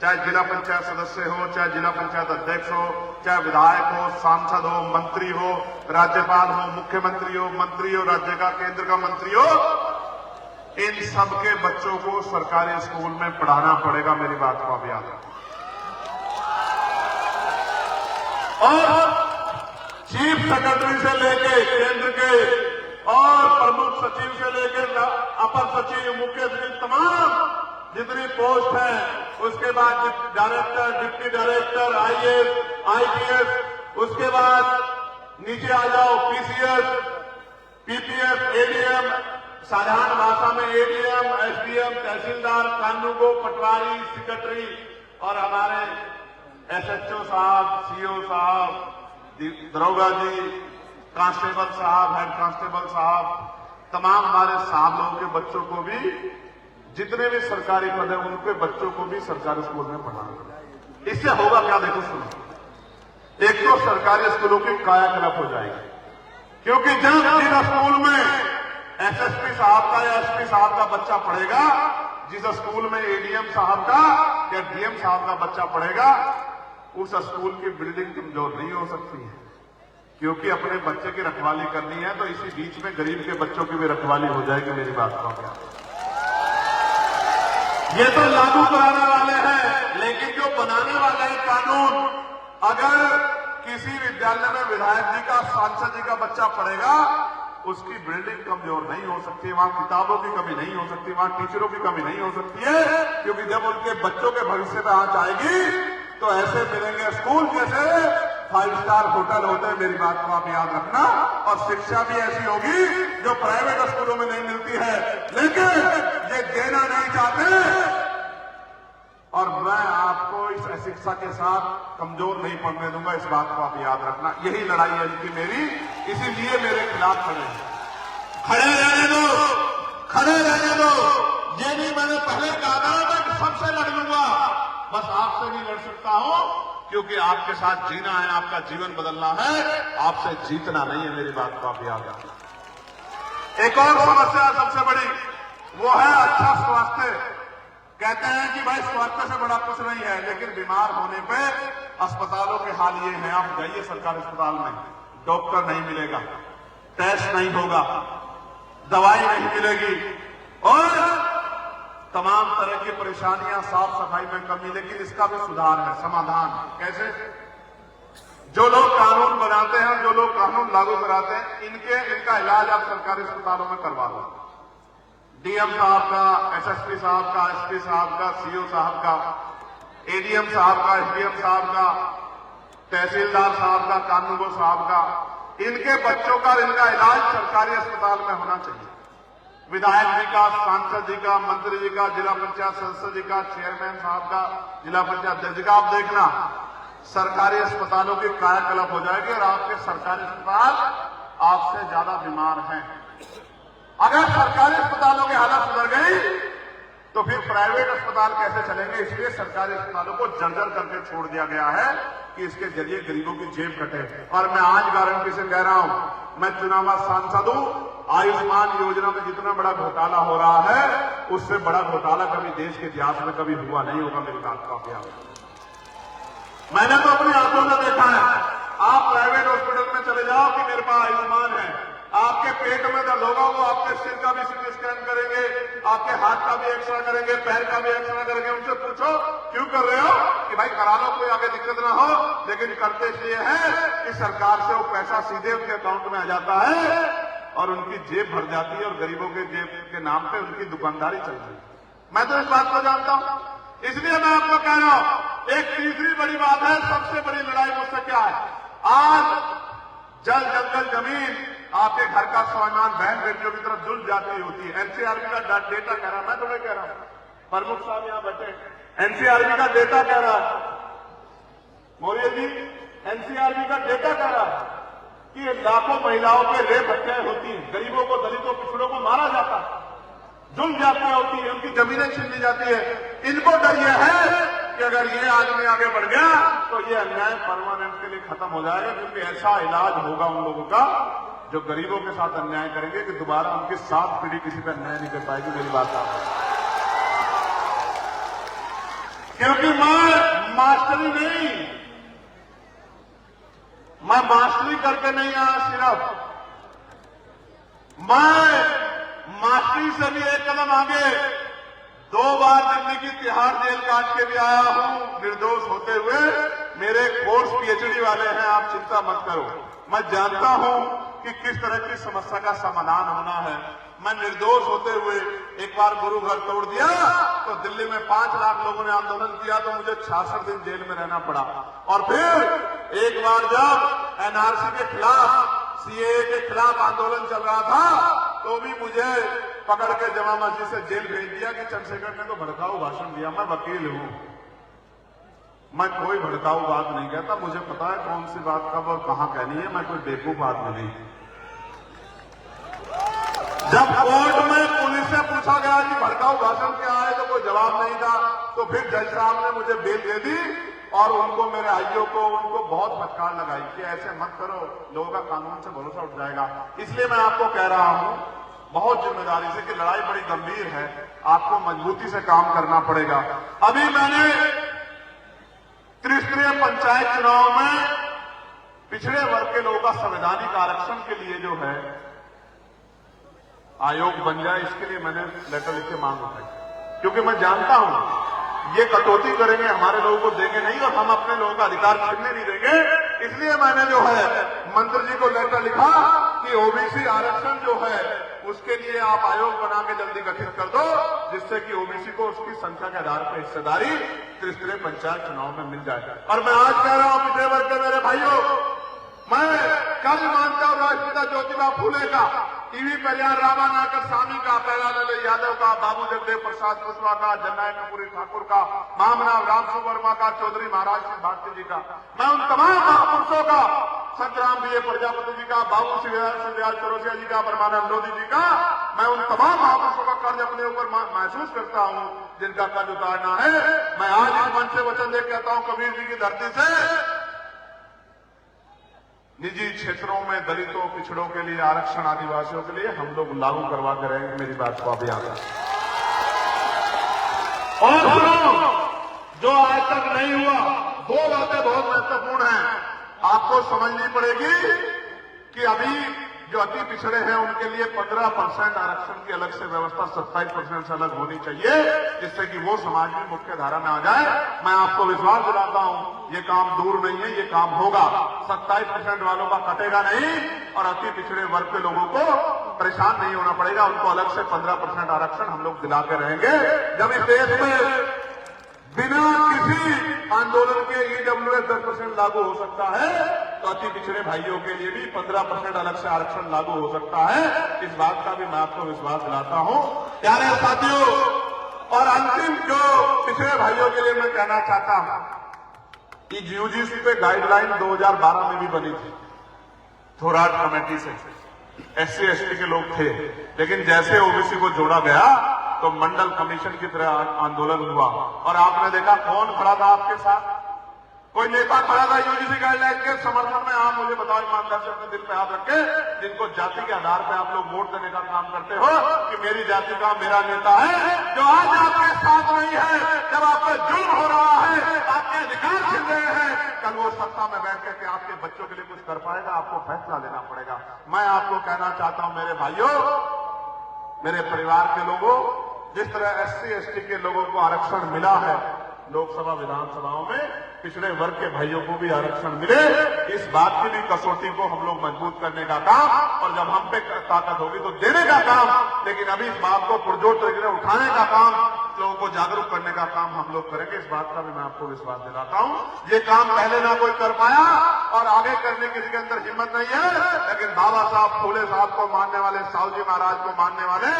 चाहे जिला पंचायत सदस्य हो, चाहे जिला पंचायत अध्यक्ष हो, चाहे विधायक हो, सांसद हो, मंत्री हो, राज्यपाल हो, मुख्यमंत्री हो, मंत्री हो, राज्य का, केंद्र का मंत्री हो, इन सबके बच्चों को सरकारी स्कूल में पढ़ाना पड़ेगा। मेरी बात को आप याद रखें। और चीफ सेक्रेटरी से लेके केंद्र के और प्रमुख सचिव से लेकर अपर सचिव, मुख्य सचिव, तमाम जितनी पोस्ट है, उसके बाद director, deputy director, IAS, IPS, उसके बाद नीचे आ जाओ पीसीएस, पीपीएस, एडीएम, साधारण भाषा में एडीएम, एसडीएम, तहसीलदार, कानूगो, पटवारी, सेक्रेटरी और हमारे एसएचओ साहब, सीओ साहब, दरोगा जी, कांस्टेबल साहब, हेड कांस्टेबल साहब, तमाम हमारे साहब लोगों के बच्चों को भी, जितने भी सरकारी पद हैं उनके बच्चों को भी सरकारी स्कूल में पढ़ाना। इससे होगा क्या, देखो सुनो, एक तो सरकारी स्कूलों की कायाकल्प हो जाएगी, क्योंकि जब जिस स्कूल में एसएसपी साहब का या एसपी साहब का बच्चा पढ़ेगा, जिस स्कूल में एडीएम साहब का या डीएम साहब का बच्चा पढ़ेगा, उस स्कूल की बिल्डिंग कमजोर नहीं हो सकती है, क्योंकि अपने बच्चे की रखवाली करनी है तो इसी बीच में गरीब के बच्चों की भी रखवाली हो जाएगी। मेरी बात को ये तो लागू कराने वाले हैं, लेकिन जो बनाने वाले हैं कानून, अगर किसी विद्यालय में विधायक जी का, सांसद जी का बच्चा पढ़ेगा, उसकी बिल्डिंग कमजोर नहीं हो सकती, वहां किताबों की कमी नहीं हो सकती, वहां टीचरों की कमी नहीं हो सकती है, क्योंकि जब उनके बच्चों के भविष्य में आंच आएगी तो ऐसे मिलेंगे स्कूल जैसे 5 स्टार होटल होते हैं। मेरी बात को आप याद रखना। और शिक्षा भी ऐसी होगी जो प्राइवेट स्कूलों में नहीं मिलती है, लेकिन ये देना नहीं चाहते। और मैं आपको इस शिक्षा के साथ कमजोर नहीं पड़ने दूंगा, इस बात को आप याद रखना। यही लड़ाई है इनकी मेरी, इसीलिए मेरे खिलाफ खड़े हैं। खड़े रहने दो, खड़े रहने दो। ये नहीं मैंने पहले कहा था मैं सबसे लड़ लूंगा, बस आपसे नहीं लड़ सकता हूं, क्योंकि आपके साथ जीना है, आपका जीवन बदलना है, आपसे जीतना नहीं है। मेरी बात को आप याद रखना। एक और समस्या सबसे बड़ी, वो है अच्छा स्वास्थ्य। कहते हैं कि भाई स्वास्थ्य से बड़ा कुछ नहीं है, लेकिन बीमार होने पे अस्पतालों के हाल ये हैं। आप जाइए सरकारी अस्पताल में, डॉक्टर नहीं मिलेगा, टेस्ट नहीं होगा, दवाई नहीं मिलेगी और तमाम तरह की परेशानियां, साफ सफाई में कमी। लेकिन इसका भी सुधार है, समाधान कैसे? जो लोग कानून बनाते हैं, जो लोग कानून लागू कराते हैं, इनका इलाज आप सरकारी अस्पतालों में करवा लो। डीएम साहब का, एसएसपी साहब का, एसपी साहब का, सीओ साहब का, एडीएम साहब का, एसडीएम साहब का, तहसीलदार साहब का, कानूगो साहब का, इनके बच्चों का, इनका इलाज सरकारी अस्पताल में होना चाहिए। विधायक जी का, सांसद जी का, मंत्री जी का, जिला पंचायत सदस्य जी का, चेयरमैन साहब का, जिला पंचायत अध्यक्ष जी का, आप देखना सरकारी अस्पतालों की कायाकल्प हो जाएगी और आपके सरकारी अस्पताल आपसे ज्यादा बीमार हैं। अगर सरकारी अस्पतालों की हालत सुधर गई तो फिर प्राइवेट अस्पताल कैसे चलेंगे? इसलिए सरकारी अस्पतालों को जर्जर करके छोड़ दिया गया है कि इसके जरिए गरीबों की जेब कटे। और मैं आज गारंटी से कह रहा हूं, मैं चुनावा सांसद हूं, आयुष्मान योजना में जितना बड़ा घोटाला हो रहा है, उससे बड़ा घोटाला कभी देश के इतिहास में कभी हुआ नहीं होगा। मेरी बात का क्या, मैंने तो अपनी आंखों में देखा है। आप प्राइवेट हॉस्पिटल में चले जाओ कि मेरे पास आयुष्मान है, आपके पेट में दर्द होगा, वो आपके सिर का भी सीटी स्कैन करेंगे, आपके हाथ का भी एक्सरे करेंगे, पैर का भी एक्सरे करेंगे। उनसे पूछो क्यों कर रहे हो, कि भाई करा लो, कोई आगे दिक्कत ना हो। लेकिन करते इसलिए है कि सरकार से वो पैसा सीधे उनके अकाउंट में आ जाता है और उनकी जेब भर जाती है और गरीबों के जेब के नाम पे उनकी दुकानदारी चल रही है। मैं तो इस बात को जानता हूं, इसलिए मैं आपको कह रहा हूं। एक तीसरी बड़ी बात है, सबसे बड़ी लड़ाई मुझसे क्या है, आज जल जंगल जमीन आपके घर का स्वाभिमान बहन बेटियों की तरफ जुल जाती होती है। एनसीआरबी का डेटा कह रहा, मैं तुम्हें कह रहा हूं, प्रमुख साहब यहां बैठे, एनसीआरबी का डेटा कह रहा है, मौर्य जी, एनसीआरबी का डेटा कह रहा है कि लाखों महिलाओं के रेप हत्याएं होती हैं, गरीबों को, दलितों, पिछड़ों को मारा जाता है, जुल्म जातियां होती है, उनकी जमीनें छीन ली जाती है। इनको डर यह है कि अगर ये आदमी आगे बढ़ गया तो ये अन्याय परमानेंट के लिए खत्म हो जाएगा, क्योंकि ऐसा इलाज होगा उन लोगों का जो गरीबों के साथ अन्याय करेंगे कि दोबारा उनकी 7 पीढ़ी किसी पर अन्याय नहीं कर पाएगी। मेरी बात आप, क्योंकि मैं मास्टरी नहीं, मैं मास्टरी करके नहीं आया, सिर्फ मैं मास्टरी से भी एक कदम आगे 2 बार दिल्ली की तिहाड़ जेल काट के भी आया हूं, निर्दोष होते हुए। मेरे कोर्स पीएचडी वाले हैं, आप चिंता मत करो। मैं जानता हूं कि किस तरह की समस्या का समाधान होना है। मैं निर्दोष होते हुए एक बार गुरु घर तोड़ दिया तो दिल्ली में 5 लाख लोगों ने आंदोलन किया तो मुझे 66 दिन जेल में रहना पड़ा। और फिर एक बार जब एनआरसी के खिलाफ, सीएए के खिलाफ आंदोलन चल रहा था तो भी मुझे पकड़ के जमा मस्जिद से जेल भेज दिया कि चंद्रशेखर ने तो भड़काऊ भाषण दिया। मैं वकील हूं, मैं कोई भड़काऊ बात नहीं कहता, मुझे पता है कौन सी बात कब और कहां कहनी है, मैं कोई बेवकूफ आदमी नहीं। जब कोर्ट में पुलिस से पूछा गया कि भड़काऊ भाषण क्या है तो कोई जवाब नहीं था, तो फिर जज साहब ने मुझे बेल दे दी और उनको, मेरे आईओ को, उनको बहुत फटकार लगाई कि ऐसे मत करो, लोगों का कानून से भरोसा उठ जाएगा। इसलिए मैं आपको कह रहा हूं बहुत जिम्मेदारी से कि लड़ाई बड़ी गंभीर है, आपको मजबूती से काम करना पड़ेगा। अभी मैंने त्रिस्तरीय पंचायत चुनाव में पिछड़े वर्ग के लोगों का संवैधानिक आरक्षण के लिए जो है आयोग बन जाए, इसके लिए मैंने लेटर लिख के मांग उठाई, क्योंकि मैं जानता हूं ये कटौती करेंगे, हमारे लोगों को देंगे नहीं और हम अपने लोगों का अधिकार छीनने नहीं देंगे। इसलिए मैंने जो है मंत्री जी को लेटर लिखा कि ओबीसी आरक्षण जो है उसके लिए आप आयोग बना के जल्दी गठित कर दो, जिससे कि ओबीसी को उसकी संख्या के आधार पर हिस्सेदारी त्रिस्तरीय पंचायत चुनाव में मिल जाए। और मैं आज कह रहा हूं पिछड़े वर्ग के मेरे भाइयों, मैं कल मानता हूं राष्ट्रपिता ज्योतिबा फूले का, टीवी पर यार रामानायकर स्वामी का, प्यारेलाल यादव का, बाबू जगदेव प्रसाद कुशवाहा का, जननायक कर्पूरी ठाकुर का, महामना रामसु वर्मा का, चौधरी महाराज सिंह भारती जी का, मैं उन तमाम महापुरुषों का, संतराम बी ए प्रजापति जी का, बाबू सिंह चौरसिया जी का, परमानंद लोधी जी का, मैं उन तमाम महापुरुषों का कर्ज अपने ऊपर महसूस करता हूं जिनका कर्ज उतारना है। मैं आज इस मंच से वचन दे कहता हूं कबीर जी की धरती से, निजी क्षेत्रों में दलितों, पिछड़ों के लिए आरक्षण, आदिवासियों के लिए हम लोग लागू करवा के रहेंगे। मेरी बात को अभी याद रखें। और सुनो, जो आज तक नहीं हुआ, 2 बातें बहुत महत्वपूर्ण हैं, आपको समझनी पड़ेगी कि अभी जो अति पिछड़े हैं उनके लिए 15% आरक्षण की अलग से व्यवस्था 27% से अलग होनी चाहिए, जिससे कि वो समाज में मुख्य धारा में आ जाए। मैं आपको विश्वास दिलाता हूं ये काम दूर नहीं है, ये काम होगा। 27% वालों का कटेगा नहीं और अति पिछड़े वर्ग के लोगों को परेशान नहीं होना पड़ेगा, उनको अलग से 15% आरक्षण हम लोग दिला के रहेंगे। जब इस देश में बिना किसी आंदोलन के ईडब्ल्यूएस 10% लागू हो सकता है तो अति पिछड़े भाइयों के लिए भी 15% अलग से आरक्षण लागू हो सकता है। इस बात का भी मैं आपको विश्वास दिलाता हूं। प्यारे साथियों, और अंतिम जो पिछड़े भाइयों के लिए मैं कहना चाहता हूं कि यूजीसी पे गाइडलाइन 2012 में भी बनी थी थोराट कमेटी से, SC ST के लोग थे, लेकिन जैसे ओबीसी को जोड़ा गया तो मंडल कमीशन की तरह आंदोलन हुआ और आपने देखा कौन खड़ा था आपके साथ, कोई नेता खड़ा था यूजीसी गाइडलाइन के समर्थन में। आप मुझे बताओ ईमानदार से, अपने दिल पे हाथ रख के, जिनको जाति के आधार पर आप लोग वोट देने का काम करते हो कि मेरी जाति का मेरा नेता है, जो आज आपके साथ नहीं है, जब आप पे जुल्म हो रहा है, आपके अधिकार छीन रहे हैं, कल वो सत्ता में बैठ के आपके बच्चों के लिए कुछ कर पाएगा? आपको फैसला लेना पड़ेगा। मैं आपको कहना चाहता हूं मेरे भाइयों, मेरे परिवार के लोगों, जिस तरह SC ST के लोगों को आरक्षण मिला है लोकसभा विधानसभाओं में, पिछड़े वर्ग के भाइयों को भी आरक्षण मिले, इस बात की भी कसौटी को हम लोग मजबूत करने का काम, और जब हम पे ताकत होगी तो देने का काम, लेकिन अभी इस बात को पुरजोर तरीके से उठाने का काम, लोगों को जागरूक करने का काम हम लोग करेंगे। इस बात का भी मैं आपको विश्वास दिलाता हूं। ये काम पहले ना कोई कर पाया और आगे करने किसी के अंदर हिम्मत नहीं है, लेकिन बाबा साहब फूले साहब को मानने वाले, साहू जी महाराज को मानने वाले,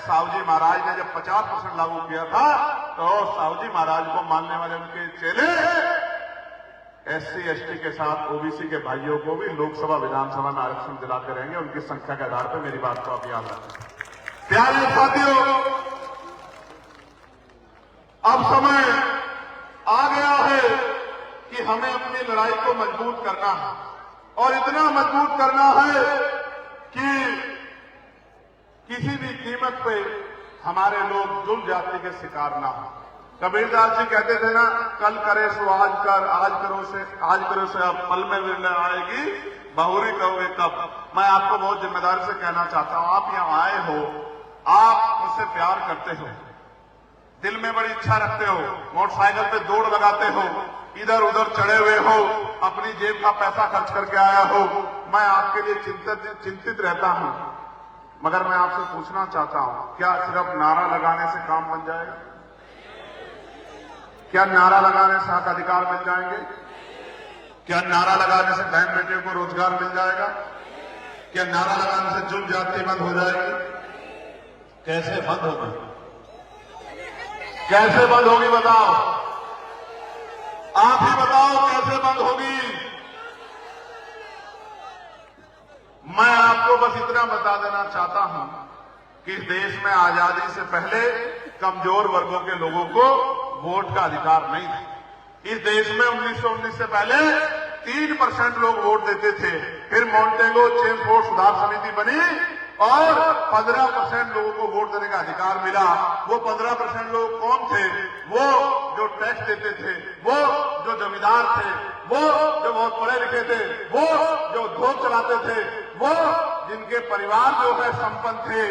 साहू जी महाराज ने जब 50% लागू किया था तो साहू जी महाराज को मानने वाले उनके चेले SC ST के साथ ओबीसी के भाइयों को भी लोकसभा विधानसभा में आरक्षण दिलाते रहेंगे, उनकी संख्या के आधार पर। मेरी बात को आप याद रखें। प्यारे साथियों, अब समय आ गया है कि हमें अपनी लड़ाई को मजबूत करना है, और इतना मजबूत करना है कि किसी भी कीमत पे हमारे लोग जुल्म जाति के शिकार ना हो। कबीरदास जी कहते थे ना, कल करे सो आज कर, आज करो से अब पल में निर्णय आएगी, बहुरी कहोगे कब। मैं आपको बहुत जिम्मेदारी से कहना चाहता हूं, आप यहां आए हो, आप मुझसे प्यार करते हो, दिल में बड़ी इच्छा रखते हो, मोटरसाइकिल पे दौड़ लगाते हो, इधर उधर चढ़े हुए हो, अपनी जेब का पैसा खर्च करके आया हो, मैं आपके लिए चिंतित रहता हूं। मगर मैं आपसे पूछना चाहता हूं, क्या सिर्फ नारा लगाने से काम बन जाएगा? क्या नारा लगाने से हक अधिकार मिल जाएंगे? क्या नारा लगाने से बहन बेटियों को रोजगार मिल जाएगा? क्या नारा लगाने से जुल्म ज्यादती बंद हो जाएगी? कैसे बंद होगी? कैसे बंद होगी बताओ? आप ही बताओ कैसे बंद होगी? मैं आपको बस इतना बता देना चाहता हूं कि इस देश में आजादी से पहले कमजोर वर्गों के लोगों को वोट का अधिकार नहीं था। इस देश में 1919 से पहले 3% लोग वोट देते थे। फिर मॉन्टेगो चेमफोर्ड सुधार समिति बनी और 15% लोगों को वोट देने का अधिकार मिला। वो 15% लोग कौन थे? वो जो टैक्स देते थे, वो जो जमींदार थे, वो जो बहुत पढ़े लिखे थे, वो जो उद्योग चलाते थे, वो जिनके परिवार जो है संपन्न थे,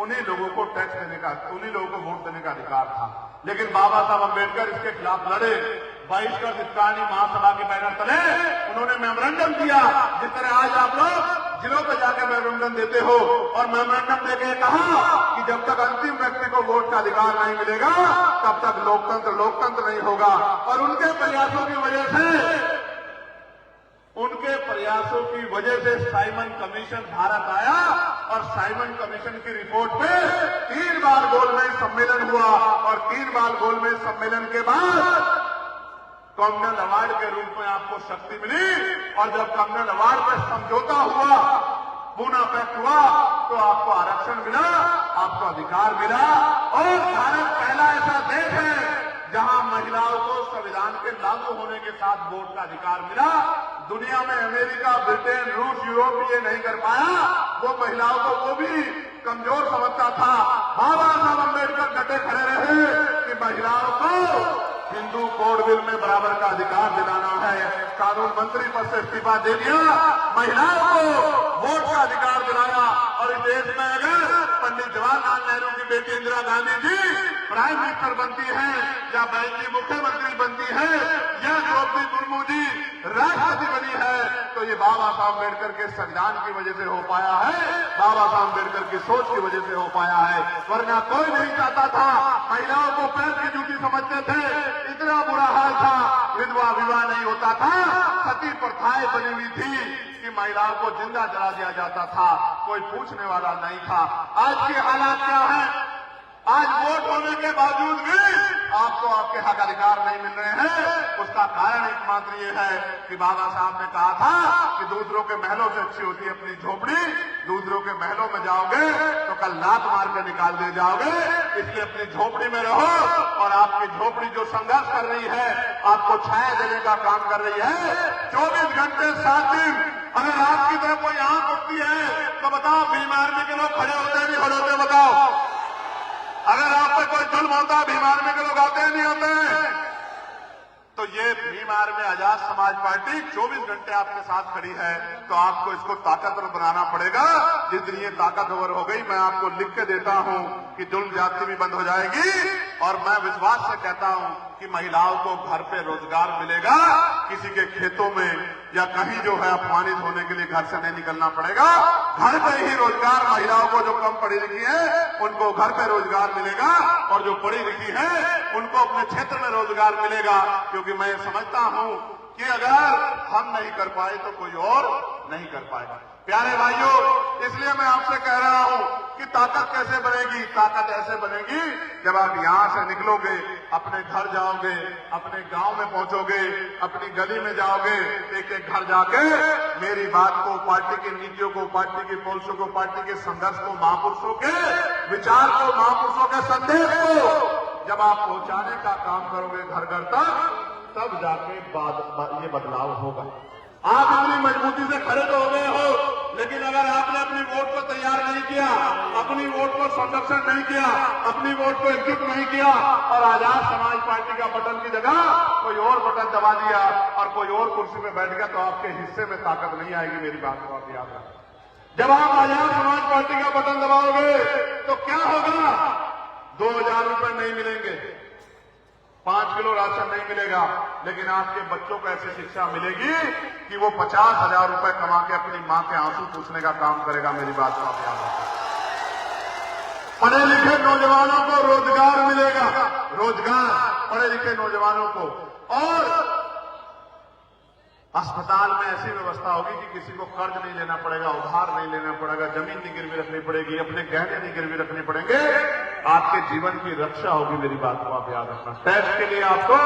उन्हीं लोगों को टैक्स देने का, उन्हीं लोगों को वोट देने का अधिकार था। लेकिन बाबा साहब अम्बेडकर इसके खिलाफ लड़े। बहिष्कृत हिंदुस्तानी महासभा के बैनर तले उन्होंने मेमोरेंडम किया। जिस तरह आज आप लोग जिलों पर जाकर मेमोरेंडम देते हो और मेमोरेंडम देके कहा कि जब तक अंतिम व्यक्ति को वोट का अधिकार नहीं मिलेगा तब तक लोकतंत्र नहीं होगा। और उनके प्रयासों की वजह से साइमन कमीशन भारत आया और साइमन कमीशन की रिपोर्ट पे 3 बार गोलमेज सम्मेलन हुआ और 3 बार गोलमेज सम्मेलन के बाद कॉमनवेल्थ अवार्ड के रूप में आपको शक्ति मिली। और जब कॉमनवेल्थ अवार्ड पर समझौता हुआ, पूना पैक्ट हुआ, तो आपको आरक्षण मिला, आपको अधिकार मिला। और भारत पहला ऐसा देश है जहां महिलाओं को संविधान के लागू होने के साथ वोट का अधिकार मिला। दुनिया में अमेरिका, ब्रिटेन, रूस, यूरोप ये नहीं कर पाया। वो महिलाओं को वो भी कमजोर समझता था। बाबा साहब अम्बेडकर डटे खड़े रहे कि महिलाओं को हिंदू कोड बिल में बराबर का अधिकार दिलाना है। कानून मंत्री पद से इस्तीफा दे दिया, महिलाओं को वोट का अधिकार दिलाया। और इस देश में अगर पंडित जवाहरलाल नेहरू की बेटी इंदिरा गांधी जी प्राइम मिनिस्टर बनती है या बैंक की मुख्यमंत्री बनती है या द्रौपदी मुर्मू जी राष्ट्रपति बनी है तो ये बाबा साहब अम्बेडकर के संविधान की वजह से हो पाया है, बाबा साहब अम्बेडकर की सोच की वजह से हो पाया है। वरना कोई नहीं चाहता था। महिलाओं को पैर की जूती समझते थे, इतना बुरा हाल था, विधवा विवाह नहीं होता था, सती प्रथाएं बनी हुई थी कि महिलाओं को जिंदा जला दिया जाता था, कोई पूछने वाला नहीं था। आज के हालात क्या है? आज वोट होने के बावजूद भी आपको आपके हक अधिकार नहीं मिल रहे हैं। उसका कारण एकमात्र ये है कि बाबा साहब ने कहा था कि दूसरों के महलों से अच्छी होती है अपनी झोपड़ी। दूसरों के महलों में जाओगे तो कल लात मार के निकाल दिए जाओगे, इसलिए अपनी झोपड़ी में रहो। और आपकी झोपड़ी जो संघर्ष कर रही है, आपको छाया देने का काम कर रही है, 24 घंटे 7 दिन। अगर आपकी तरफ कोई आंख उठती है तो बताओ, भीम आर्मी के लोग खड़े होते हैं नहीं खड़े होते? बताओ। अगर आप पे कोई जुल्म होता, भीम आर्मी के लोग आते हैं नहीं होते? तो ये भीम आर्मी आजाद समाज पार्टी 24 घंटे आपके साथ खड़ी है, तो आपको इसको ताकतवर बनाना पड़ेगा। जिस दिन ये ताकतवर हो गई, मैं आपको लिख के देता हूं कि जुल्म ज्यादती भी बंद हो जाएगी। और मैं विश्वास से कहता हूं कि महिलाओं को घर पे रोजगार मिलेगा, किसी के खेतों में या कहीं जो है अपमानित होने के लिए घर से नहीं निकलना पड़ेगा। घर पे ही रोजगार, महिलाओं को जो कम पढ़ी लिखी है उनको घर पे रोजगार मिलेगा और जो पढ़ी लिखी है उनको अपने क्षेत्र में रोजगार मिलेगा। क्योंकि मैं समझता हूं कि अगर हम नहीं कर पाए तो कोई और नहीं कर पाएगा। प्यारे भाइयों, इसलिए मैं आपसे कह रहा हूं कि ताकत कैसे बनेगी? ताकत ऐसे बनेगी जब आप यहां से निकलोगे, अपने घर जाओगे, अपने गांव में पहुंचोगे, अपनी गली में जाओगे, एक एक घर जाके मेरी बात को, पार्टी की नीतियों को, पार्टी की पॉलिसियों को, पार्टी के संघर्ष को, महापुरुषों के विचार को, महापुरुषों के संदेश को जब आप पहुंचाने का काम करोगे घर घर तक, तब जाके ये बदलाव होगा। आप अपनी मजबूती से खड़े तो हो गए हो, लेकिन अगर आपने अपनी वोट को तैयार नहीं किया, अपनी वोट को संरक्षण नहीं किया, अपनी वोट को एकजुट नहीं किया और आजाद समाज पार्टी का बटन की जगह कोई और बटन दबा दिया और कोई और कुर्सी पे बैठ गया, तो आपके हिस्से में ताकत नहीं आएगी। मेरी बात को आप याद रखें। जब आप आजाद समाज पार्टी का बटन दबाओगे तो क्या होगा? 2000 रुपए नहीं मिलेंगे, 5 किलो राशन नहीं मिलेगा, लेकिन आपके बच्चों को ऐसी शिक्षा मिलेगी कि वो 50,000 रुपए कमा के अपनी मां के आंसू पूछने का काम करेगा। मेरी बात को आप याद रखें। पढ़े लिखे नौजवानों को रोजगार मिलेगा, रोजगार पढ़े लिखे नौजवानों को। और अस्पताल में ऐसी व्यवस्था होगी कि किसी को कर्ज नहीं लेना पड़ेगा, उधार नहीं लेना पड़ेगा, जमीन नहीं गिरवी रखनी पड़ेगी, अपने गहने नहीं गिरवी रखने पड़ेंगे। आपके जीवन की रक्षा होगी। मेरी बात को आप याद रखना। टैक्स के लिए आपको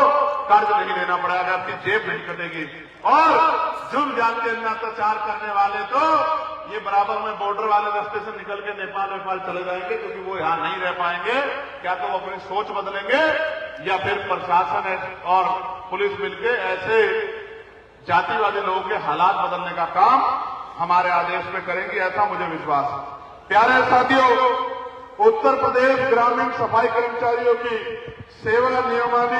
कर्ज नहीं लेना पड़ेगा, आपकी जेब नहीं कटेगी। और जुर्म जात के अंदर अत्याचार करने वाले तो ये बराबर में बॉर्डर वाले रास्ते से निकल के नेपाल चले जाएंगे, क्योंकि वो यहां नहीं रह पाएंगे। क्या तो वो अपनी सोच बदलेंगे या फिर प्रशासन और पुलिस मिलकर ऐसे जातिवादी लोगों के हालात बदलने का काम हमारे आदेश में करेंगे, ऐसा मुझे विश्वास है। प्यारे साथियों, उत्तर प्रदेश ग्रामीण सफाई कर्मचारियों की सेवा नियमावली